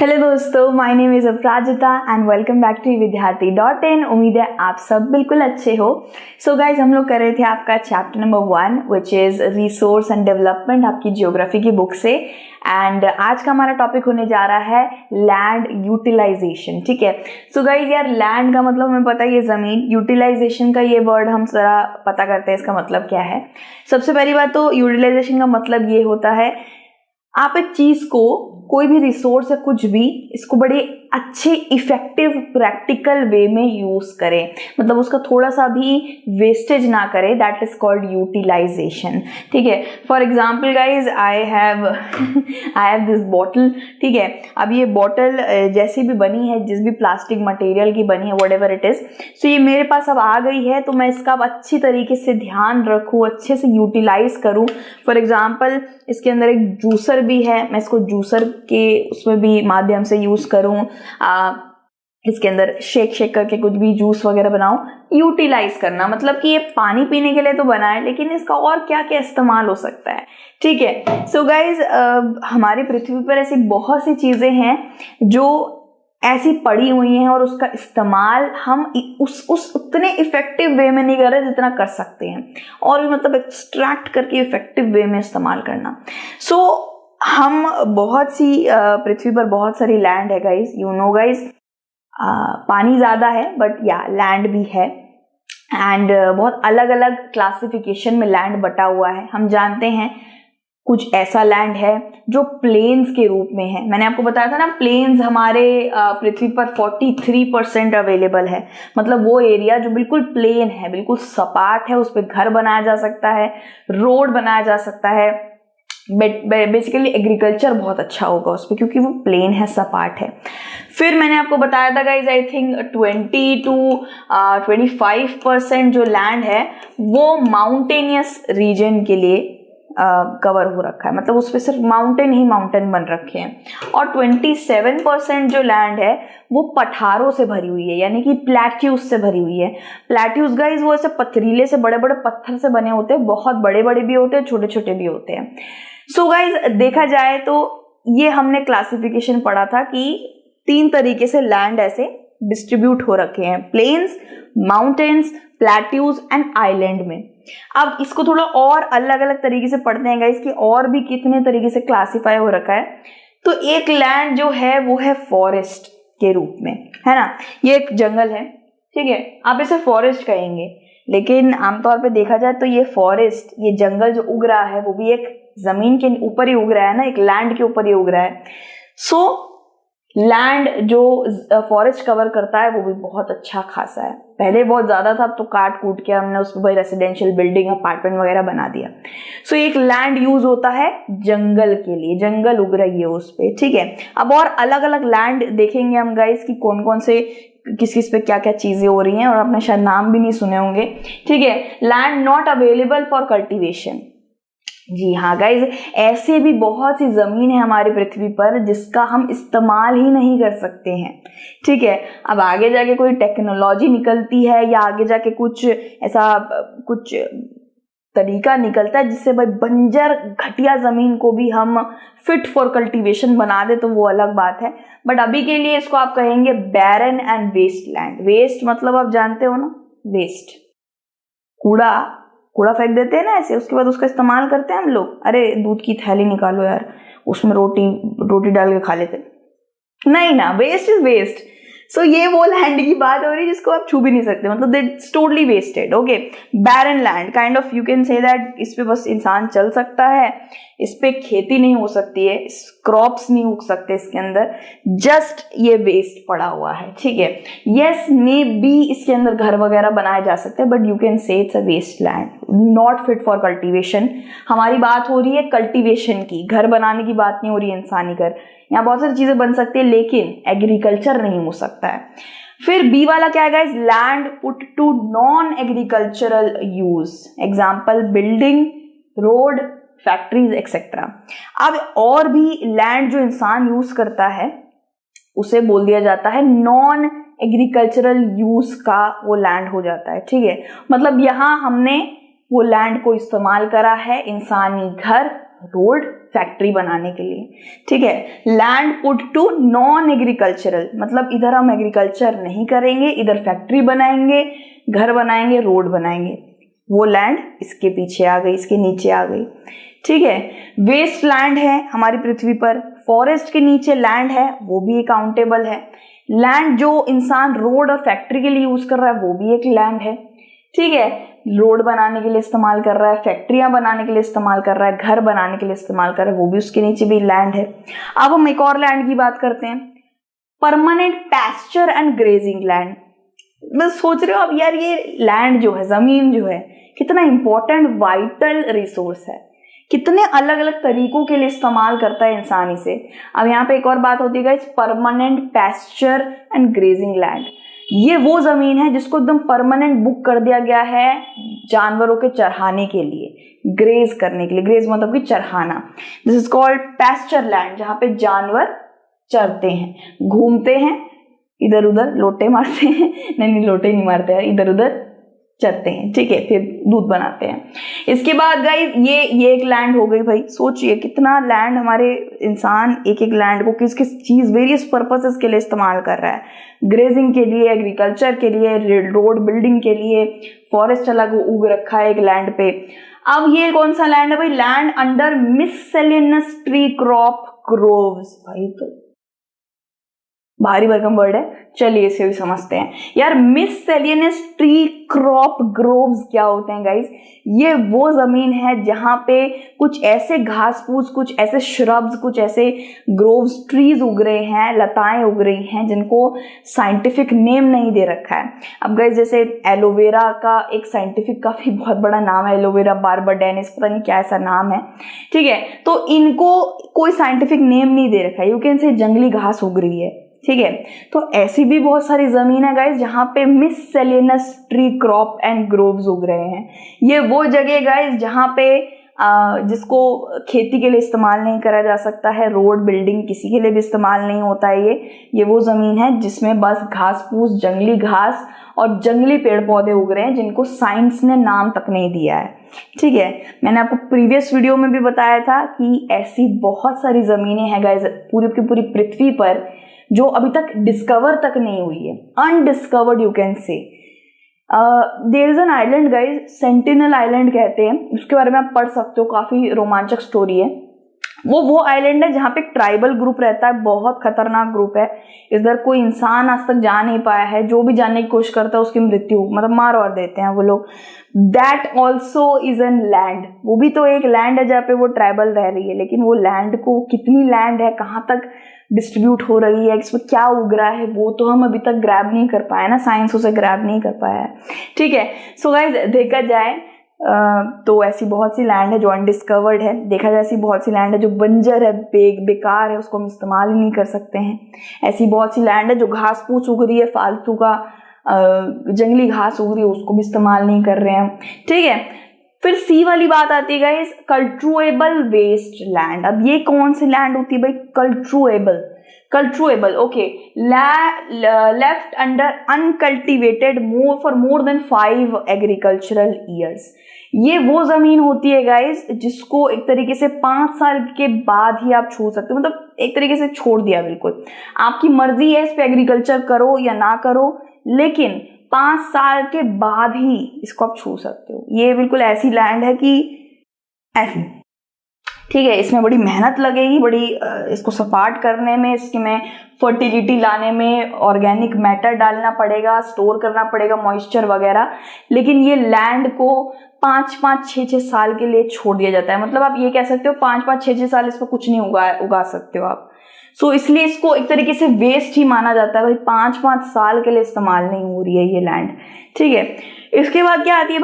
Hello दोस्तों, my name is Aparajita and welcome back to विद्यार्थी.in। उम्मीद है आप सब बिल्कुल अच्छे हो। सो गाइज, हम लोग कर रहे थे आपका chapter number 1 which is resource and development, आपकी जियोग्राफी की बुक से। एंड आज का हमारा टॉपिक होने जा रहा है लैंड यूटिलाइजेशन। ठीक है। सो गाइज यार, लैंड का मतलब हमें पता है ये जमीन, यूटिलाइजेशन का ये वर्ड हम जरा पता करते हैं इसका मतलब क्या है। सबसे पहली बात तो यूटिलाइजेशन का मतलब ये होता है आप एक चीज को, कोई भी रिसोर्स है कुछ भी, इसको बड़े अच्छे इफेक्टिव प्रैक्टिकल वे में यूज करें, मतलब उसका थोड़ा सा भी वेस्टेज ना करें। That is called utilisation. ठीक है। For example guys, I have this bottle. ठीक है। अब ये बॉटल जैसी भी बनी है, जिस भी प्लास्टिक मटेरियल की बनी है, व्हाटएवर इट इज, सो ये मेरे पास अब आ गई है, तो मैं इसका अब अच्छी तरीके से ध्यान रखूँ, अच्छे से यूटिलाइज करूँ। फॉर एग्जाम्पल, इसके अंदर एक जूसर भी है, मैं इसको जूसर के उसमें भी माध्यम से यूज करूं, इसके अंदर शेक करके कुछ भी जूस वगैरह बनाऊं। यूटिलाइज करना मतलब कि ये पानी पीने के लिए तो बना है, लेकिन इसका और क्या क्या इस्तेमाल हो सकता है। ठीक है। सो गाइज, हमारी पृथ्वी पर ऐसी बहुत सी चीजें हैं जो ऐसी पड़ी हुई हैं और उसका इस्तेमाल हम उस उतने इफेक्टिव वे में नहीं कर रहे जितना कर सकते हैं, और भी मतलब एक्सट्रैक्ट करके इफेक्टिव वे में इस्तेमाल करना। सो हम बहुत सी पृथ्वी पर बहुत सारी लैंड है गाइज, यू नो गाइज, पानी ज्यादा है बट या लैंड भी है। एंड बहुत अलग अलग क्लासिफिकेशन में लैंड बटा हुआ है। हम जानते हैं कुछ ऐसा लैंड है जो प्लेन्स के रूप में है। मैंने आपको बताया था ना, प्लेन्स हमारे पृथ्वी पर 43% अवेलेबल है। मतलब वो एरिया जो बिल्कुल प्लेन है, बिल्कुल सपाट है, उस पर घर बनाया जा सकता है, रोड बनाया जा सकता है। बेसिकली एग्रीकल्चर बहुत अच्छा होगा उस पर, क्योंकि वो प्लेन है, सपाट है। फिर मैंने आपको बताया था गाइज, आई थिंक 20 to 25% जो लैंड है वो माउंटेनियस रीजन के लिए कवर हो रखा है, मतलब उस पर सिर्फ माउंटेन ही माउंटेन बन रखे हैं। और 27% जो लैंड है वो पठारों से भरी हुई है, यानी कि प्लेट्यूज से भरी हुई है। प्लेट्यूज गाइज वो ऐसे पथरीले से, बड़े बड़े पत्थर से बने होते हैं, बहुत बड़े बड़े भी होते हैं, छोटे छोटे भी होते हैं। सो गाइज, देखा जाए तो ये हमने क्लासिफिकेशन पढ़ा था कि 3 तरीके से लैंड ऐसे डिस्ट्रीब्यूट हो रखे हैं, plains, mountains, plateaus and island में। अब इसको थोड़ा और अलग अलग तरीके से पढ़ते हैं गाइस कि और भी कितने तरीके से क्लासिफाई हो रखा है। तो एक लैंड जो है वो है फॉरेस्ट के रूप में, है ना। ये एक जंगल है, ठीक है, आप इसे फॉरेस्ट कहेंगे, लेकिन आमतौर पे देखा जाए तो ये फॉरेस्ट, ये जंगल जो उग रहा है वो भी एक जमीन के ऊपर ही उग रहा है ना, एक लैंड के ऊपर ही उग रहा है। सो लैंड जो फॉरेस्ट कवर करता है वो भी बहुत अच्छा खासा है। पहले बहुत ज्यादा था, अब तो काट कूट के हमने उसमें भाई रेसिडेंशियल बिल्डिंग, अपार्टमेंट वगैरह बना दिया। सो एक लैंड यूज होता है जंगल के लिए, जंगल उग रही है उस पे। ठीक है। अब और अलग अलग लैंड देखेंगे हम गाइस कि कौन कौन से, किस किस पे क्या क्या चीजें हो रही हैं, और आपने शायद नाम भी नहीं सुने होंगे। ठीक है। Land not available for cultivation. जी हाँ गाइज, ऐसे भी बहुत सी जमीन है हमारी पृथ्वी पर जिसका हम इस्तेमाल ही नहीं कर सकते हैं। ठीक है। अब आगे जाके कोई टेक्नोलॉजी निकलती है या आगे जाके कुछ ऐसा कुछ तरीका निकलता है जिससे भाई बंजर घटिया जमीन को भी हम फिट फॉर कल्टीवेशन बना दे, तो वो अलग बात है। बट अभी के लिए इसको आप कहेंगे बैरन एंड वेस्ट लैंड। वेस्ट मतलब आप जानते हो ना, वेस्ट, कूड़ा फेंक देते हैं ना ऐसे, उसके बाद उसका इस्तेमाल करते हैं हम लोग। अरे दूध की थैली निकालो यार, उसमें रोटी डाल के खा लेते, नहीं ना, वेस्ट इज वेस्ट। सो ये वो लैंड की बात हो रही है जिसको आप छू भी नहीं सकते, मतलब that's totally wasted. Okay. Barren land, kind of you can say that इस पे बस इंसान चल सकता है, इस पे खेती नहीं हो सकती है, क्रॉप्स नहीं उग सकते इसके अंदर, जस्ट ये वेस्ट पड़ा हुआ है। ठीक है। यस, मे बी इसके अंदर घर वगैरह बनाए जा सकते हैं, but you can say it's a waste land, not fit for cultivation. हमारी बात हो रही है कल्टीवेशन की, घर बनाने की बात नहीं हो रही है, इंसानी घर। यहाँ बहुत सारी चीजें बन सकती है, लेकिन एग्रीकल्चर नहीं हो सकता है। फिर बी वाला क्या है guys, land put to non agricultural use, example building, road, factories etcetera. अब और भी लैंड जो इंसान यूज करता है उसे बोल दिया जाता है नॉन एग्रीकल्चरल यूज का वो लैंड हो जाता है। ठीक है। मतलब यहाँ हमने वो लैंड को इस्तेमाल करा है इंसानी घर, रोड, फैक्ट्री बनाने के लिए, ठीक है। Land put to non agricultural, मतलब इधर हम एग्रीकल्चर नहीं करेंगे, इधर फैक्ट्री बनाएंगे, घर बनाएंगे, रोड बनाएंगे। वो लैंड इसके पीछे आ गई, इसके नीचे आ गई, ठीक है। वेस्ट लैंड है हमारी पृथ्वी पर, फॉरेस्ट के नीचे लैंड है, वो भी अकाउंटेबल है। लैंड जो इंसान रोड और फैक्ट्री के लिए यूज कर रहा है वो भी एक लैंड है, ठीक है। रोड बनाने के लिए इस्तेमाल कर रहा है, फैक्ट्रियां बनाने के लिए इस्तेमाल कर रहा है, घर बनाने के लिए इस्तेमाल कर रहा है, वो भी उसके नीचे भी लैंड है। अब हम एक और लैंड की बात करते हैं, permanent pasture and grazing land. मैं सोच रहे हो अब यार ये लैंड जो है, जमीन जो है, कितना इंपॉर्टेंट वाइटल रिसोर्स है, कितने अलग अलग तरीकों के लिए इस्तेमाल करता है इंसान इसे। अब यहाँ पे एक और बात होती है, permanent pasture and grazing land. ये वो जमीन है जिसको एकदम परमानेंट बुक कर दिया गया है जानवरों के चरहाने के लिए, ग्रेज करने के लिए। ग्रेज मतलब कि चरहाना। This is called pasture land, जहाँ पे जानवर चरते हैं, घूमते हैं, इधर उधर लोटे मारते हैं, नहीं लोटे नहीं मारते हैं, इधर उधर चरते हैं, ठीक है, फिर दूध बनाते हैं। इसके बाद गाइस ये एक लैंड हो गई। भाई सोचिए कितना लैंड हमारे इंसान एक एक लैंड को किस किस चीज, वेरियस पर्पसेस के लिए इस्तेमाल कर रहा है। ग्रेजिंग के लिए, एग्रीकल्चर के लिए, रोड बिल्डिंग के लिए, फॉरेस्ट अलग उग रखा है एक लैंड पे। अब ये कौन सा लैंड है भाई? Land under miscellaneous tree crop groves. भाई तो भारी भरकम वर्ड है, चलिए इसे भी समझते हैं यार। मिससेलेनियस ट्री क्रॉप ग्रोव्स क्या होते हैं गाइस? ये वो जमीन है जहां पे कुछ ऐसे घास फूस, कुछ ऐसे श्रब्स, कुछ ऐसे ग्रोव्स, ट्रीज उग रहे हैं, लताएं उग रही हैं जिनको साइंटिफिक नेम नहीं दे रखा है। अब गाइस जैसे एलोवेरा का एक साइंटिफिक काफी बहुत बड़ा नाम है, एलोवेरा बार्बाडेनिस, पता नहीं क्या ऐसा नाम है, ठीक है। तो इनको कोई साइंटिफिक नेम नहीं दे रखा है, यू कैन से जंगली घास उग रही है, ठीक है। तो ऐसी भी बहुत सारी जमीन है गाइस जहां पे मिससेलेनियस ट्री क्रॉप एंड ग्रोव्स उग रहे हैं। ये वो जगह गाइस जहां पे जिसको खेती के लिए इस्तेमाल नहीं करा जा सकता है, रोड बिल्डिंग किसी के लिए भी इस्तेमाल नहीं होता है। ये वो जमीन है जिसमें बस घास फूस, जंगली घास और जंगली पेड़ पौधे उग रहे हैं जिनको साइंस ने नाम तक नहीं दिया है, ठीक है। मैंने आपको प्रीवियस वीडियो में भी बताया था कि ऐसी बहुत सारी जमीनें हैं गाइस पूरी की पूरी पृथ्वी पर जो अभी तक डिस्कवर तक नहीं हुई है, undiscovered you can say. There is an island guys, Sentinel island कहते हैं, उसके बारे में आप पढ़ सकते हो, काफी रोमांचक स्टोरी है। वो आइलैंड है जहाँ पे एक ट्राइबल ग्रुप रहता है, बहुत खतरनाक ग्रुप है। इधर कोई इंसान आज तक जा नहीं पाया है, जो भी जाने की कोशिश करता है उसकी मृत्यु, मतलब मार वार देते हैं वो लोग। That also is an land, वो भी तो एक लैंड है जहाँ पे वो ट्राइबल रह रही है, लेकिन वो लैंड को कितनी लैंड है, कहाँ तक डिस्ट्रीब्यूट हो रही है, इसमें क्या उग रहा है, वो तो हम अभी तक ग्रैब नहीं कर पाए ना, साइंस उसे ग्रैब नहीं कर पाया है, ठीक है। सो गाइस देखा जाए तो ऐसी बहुत सी लैंड है जो अनडिस्कवर्ड है, देखा जाए ऐसी बहुत सी लैंड है जो बंजर है, बेकार है, उसको हम इस्तेमाल ही नहीं कर सकते हैं। ऐसी बहुत सी लैंड है जो घास फूस उग रही है, फालतू का जंगली घास उग रही है, उसको भी इस्तेमाल नहीं कर रहे हैं, ठीक है। फिर सी वाली बात आती है गाइस, कल्ट्रुएबल वेस्ट लैंड। अब ये कौन सी लैंड होती है भाई? Culturable, okay. Left under uncultivated for more than 5 agricultural years. ये वो जमीन होती है गाइस जिसको एक तरीके से 5 साल के बाद ही आप छू सकते हो, मतलब एक तरीके से छोड़ दिया, बिल्कुल आपकी मर्जी है इस पे एग्रीकल्चर करो या ना करो, लेकिन 5 साल के बाद ही इसको आप छू सकते हो। ये बिल्कुल ऐसी लैंड है कि ऐसी, ठीक है। इसमें बड़ी मेहनत लगेगी, बड़ी इसको सपाट करने में, इसमें फर्टिलिटी लाने में, ऑर्गेनिक मैटर डालना पड़ेगा, स्टोर करना पड़ेगा मॉइस्चर वगैरह, लेकिन ये लैंड को 5-5, 6-6 साल के लिए छोड़ दिया जाता है। मतलब आप ये कह सकते हो 5-5, 6-6 साल इस पर कुछ नहीं उगा सकते हो आप। सो इसलिए इसको एक तरीके से वेस्ट ही माना जाता है भाई, 5-5 साल के लिए इस्तेमाल नहीं हो रही है ये लैंड, ठीक है। इसके बाद क्या आती है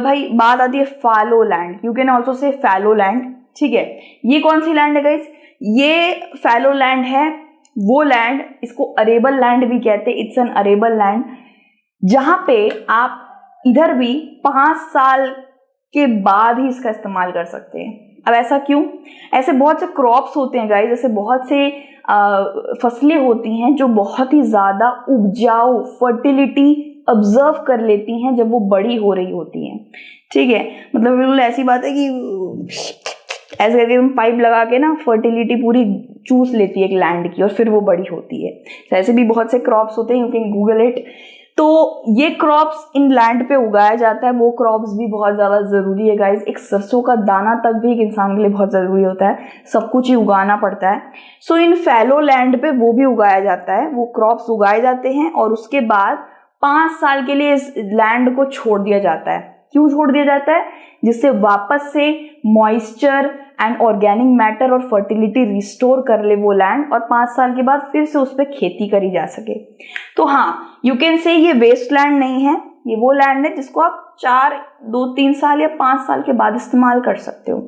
भाई बात आती है fallow land, you can also say fallow land, ठीक है। ये कौन सी लैंड है गाइस? ये फैलो लैंड है, वो लैंड, इसको अरेबल लैंड भी कहते हैं, इट्स एन अरेबल लैंड, जहां पे आप इधर भी 5 साल के बाद ही इसका इस्तेमाल कर सकते हैं। अब ऐसा क्यों? ऐसे बहुत से क्रॉप्स होते हैं गाइस, ऐसे बहुत से फसलें होती हैं जो बहुत ही ज्यादा उपजाऊ, फर्टिलिटी ऑब्जर्व कर लेती हैं जब वो बड़ी हो रही होती हैं, ठीक है। मतलब बिल्कुल ऐसी बात है कि ऐसे करके हम पाइप लगा के ना फर्टिलिटी पूरी चूस लेती है एक लैंड की और फिर वो बड़ी होती है। तो ऐसे भी बहुत से क्रॉप्स होते हैं, यू कैन गूगल इट। तो ये क्रॉप्स इन लैंड पे उगाया जाता है, वो क्रॉप्स भी बहुत ज़्यादा ज़रूरी है गाइज। एक सरसों का दाना तक भी एक इंसान के लिए बहुत ज़रूरी होता है, सब कुछ ही उगाना पड़ता है। सो इन फैलो लैंड पे वो भी उगाया जाता है, वो क्रॉप्स उगाए जाते हैं और उसके बाद 5 साल के लिए इस लैंड को छोड़ दिया जाता है। क्यों छोड़ दिया जाता है? जिससे वापस से मॉइस्चर एंड ऑर्गेनिक मैटर और फर्टिलिटी रिस्टोर कर ले वो लैंड, और 5 साल के बाद फिर से उस पर खेती करी जा सके। तो हाँ, यू कैन से ये वेस्ट लैंड नहीं है, ये वो लैंड है जिसको आप 2-3 साल या 5 साल के बाद इस्तेमाल कर सकते हो।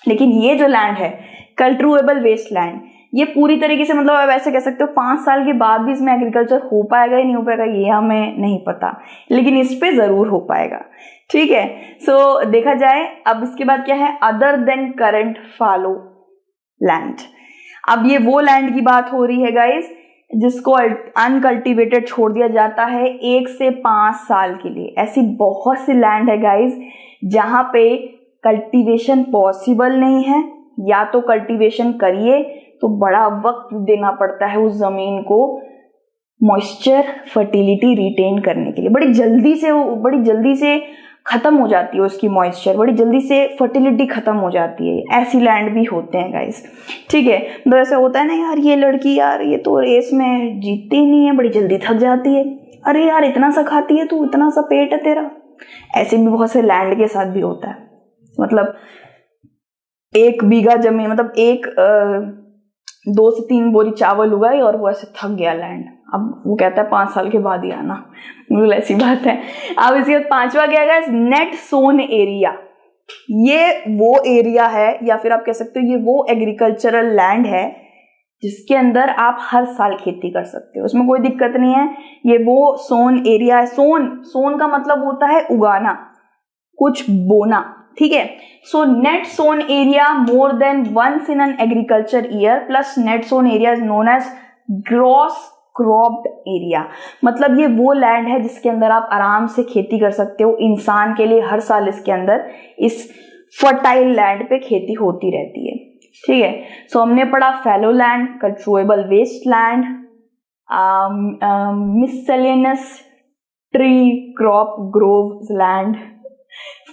लेकिन ये जो लैंड है कल्टिवेबल वेस्ट लैंड, ये पूरी तरीके से मतलब आप ऐसे कह सकते हो 5 साल के बाद भी इसमें एग्रीकल्चर हो पाएगा या नहीं हो पाएगा ये हमें नहीं पता, लेकिन इस पे जरूर हो पाएगा। ठीक है, सो देखा जाए अब इसके बाद क्या है, other than current fallow land. अब ये वो लैंड की बात हो रही है गाइस जिसको अनकल्टिवेटेड छोड़ दिया जाता है 1 से 5 साल के लिए। ऐसी बहुत सी लैंड है गाइस जहां पे कल्टीवेशन पॉसिबल नहीं है, या तो कल्टीवेशन करिए तो बड़ा वक्त देना पड़ता है उस जमीन को मॉइस्चर फर्टिलिटी रिटेन करने के लिए। बड़ी जल्दी से खत्म हो जाती है उसकी मॉइस्चर, बड़ी जल्दी से फर्टिलिटी खत्म हो जाती है। ऐसी लैंड भी होते हैं गाइस। ठीक है, तो ऐसा होता है ना यार, ये लड़की यार ये तो रेस में जीतती ही नहीं है, बड़ी जल्दी थक जाती है, अरे यार इतना सा खाती है तू, इतना सा पेट है तेरा। ऐसे भी बहुत से लैंड के साथ भी होता है, मतलब 1 बीघा जमीन, मतलब 2 से 3 बोरी चावल उगाई और वो ऐसे थक गया लैंड, अब वो कहता है 5 साल के बाद ही आना, बिल्कुल ऐसी बात है। अब इसके बाद 5वां क्या है, नेट सोन एरिया। ये वो एरिया है या फिर आप कह सकते हो ये वो एग्रीकल्चरल लैंड है जिसके अंदर आप हर साल खेती कर सकते हो, उसमें कोई दिक्कत नहीं है। ये वो सोन एरिया है। सोन का मतलब होता है उगाना, कुछ बोना। ठीक है, so net sown area more than once in an agriculture year plus net sown area is known as gross cropped area. मतलब ये वो लैंड है जिसके अंदर आप आराम से खेती कर सकते हो। इंसान के लिए हर साल इसके अंदर इस फर्टाइल लैंड पे खेती होती रहती है। ठीक है, सो हमने पढ़ा fallow land, cultivable waste land, miscellaneous tree crop grove land,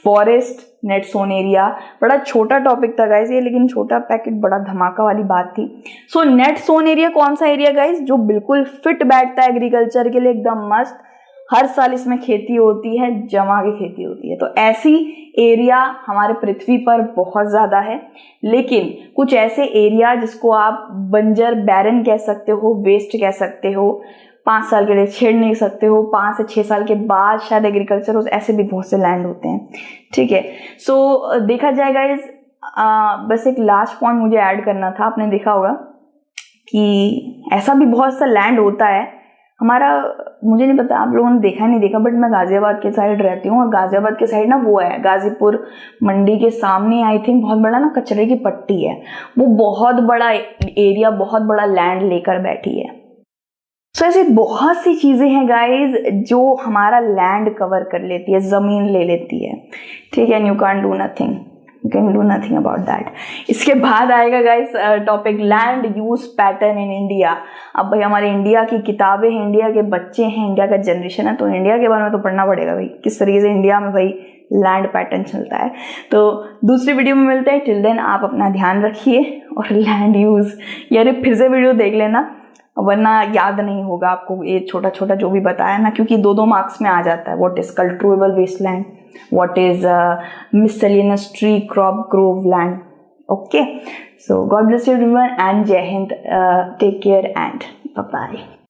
forest, net sown area. बड़ा छोटा टॉपिक था गाइस ये, लेकिन छोटा पैकेट बड़ा धमाका वाली बात थी। सो नेट सोन एरिया कौन सा एरिया गाइस, जो बिल्कुल फिट बैठता है एग्रीकल्चर के लिए, एकदम मस्त, हर साल इसमें खेती होती है, जमा की खेती होती है। तो ऐसी एरिया हमारे पृथ्वी पर बहुत ज्यादा है, लेकिन कुछ ऐसे एरिया जिसको आप बंजर बैरन कह सकते हो, वेस्ट कह सकते हो, 5 साल के लिए छेड़ नहीं सकते हो, 5 से 6 साल के बाद शायद एग्रीकल्चर हो, ऐसे भी बहुत से लैंड होते हैं। ठीक है, सो देखा जाएगा इस बस एक लास्ट पॉइंट मुझे ऐड करना था। आपने देखा होगा कि ऐसा भी बहुत सा लैंड होता है हमारा, मुझे नहीं पता आप लोगों ने देखा नहीं देखा, बट मैं गाजियाबाद के साइड रहती हूँ और गाजियाबाद के साइड ना वो है गाजीपुर मंडी के सामने आई थिंक बहुत बड़ा ना कचरे की पट्टी है, वो बहुत बड़ा एरिया, बहुत बड़ा लैंड लेकर बैठी है। सो ऐसी बहुत सी चीजें हैं गाइज जो हमारा लैंड कवर कर लेती है, जमीन ले लेती है। ठीक है, you can do nothing about that. इसके बाद आएगा guys topic land use pattern in India. अब भाई हमारे इंडिया की किताबें हैं, इंडिया के बच्चे हैं, इंडिया का जनरेशन है, तो इंडिया के बारे में तो पढ़ना पड़ेगा भाई, किस तरीके से इंडिया में भाई लैंड पैटर्न चलता है। तो दूसरी वीडियो में मिलते हैं, टिल देन आप अपना ध्यान रखिए और लैंड यूज यार फिर से वीडियो देख लेना, वरना याद नहीं होगा आपको ये छोटा छोटा जो भी बताया ना, क्योंकि 2-2 मार्क्स में आ जाता है। What is cultivable wasteland, what is miscellaneous tree crop grove land. Okay, so God bless you everyone and Jai Hind, take care and bye bye.